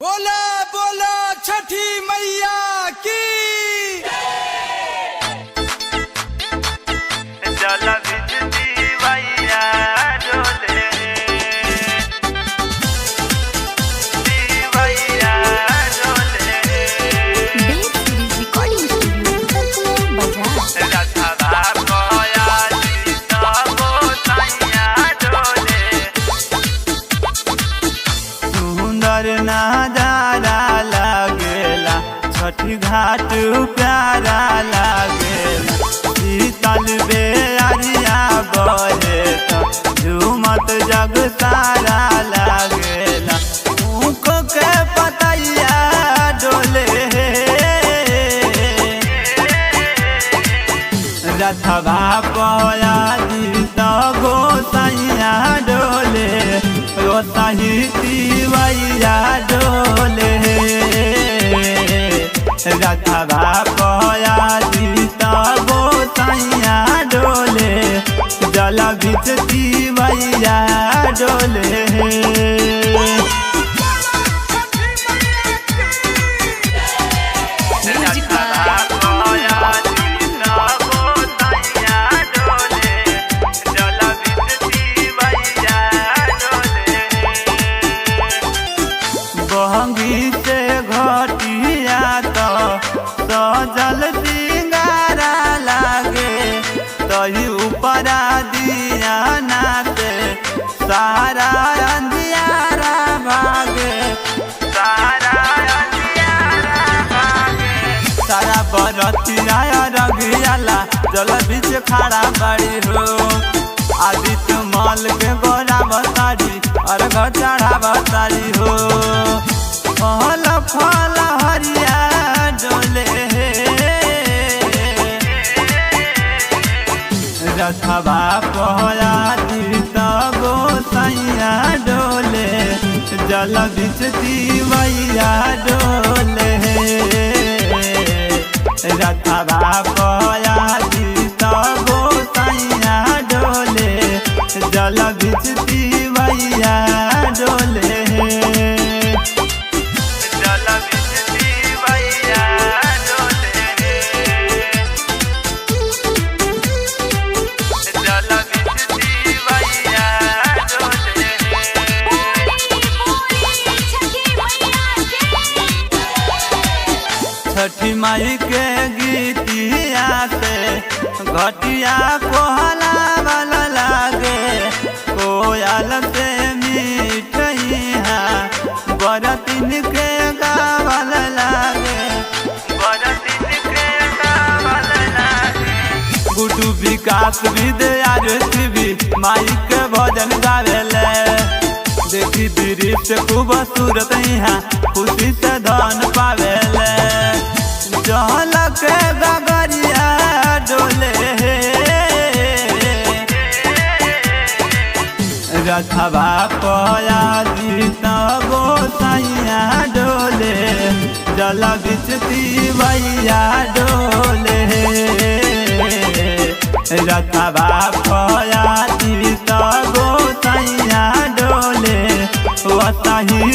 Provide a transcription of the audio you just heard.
बोला बोला छठी मैया की जल बिजली मैया डोले मैया डोले रिकॉर्डिंग स्टूडियो बाजार रखवा कोया सबो सैया डोले सुंदर नजारा लागेला छठी घाट प्यारा लागेला शीतल बेरिया बहे झूमत जग सारा लागेला ऊख के पतैया डोले रथवा पया जीत गोसैया डोले रोसही तिवैया डोले रथवा पया जीत गोसैया डोले जल बिच तिवैया डोले बहंगी से घटिया तो सजल सिंगारा लागे तही ऊपरा दिया नाते सारा अंधियारा भागे सारा अंधियारा भागे सारा बरतिया रंगियाला जल बीच खड़ा बड़ी हो आदित्य मल के गोरा बतारी और घर चढ़ा बतारी हो फल फल हरिया डोले रथवा पया तीर्थ गोसैया डोले जल बिच तिवैया डोले रथवा पया तीर्थ गोसैया डोले जल बिच तिवैया डोले जल बिच तिवैया डोले जल बिच तिवैया डोले छठी माई के गीतिया से घटिया कोहला वाला लागे कोयल से मीठिया बरतिन के गावल लागे बरतिन के गावल लागे गुड्डू विकास विद्यार्थी भी माई के भजन गावेले देखी दृश्य खूब सूरत यहाँ खुशी से धन पावेले जल के गगरिया डोले रथवा पया जीत गोसैया डोले जल बिच तिवैया डोले रथवा पया जीत गोसैया डोले वसही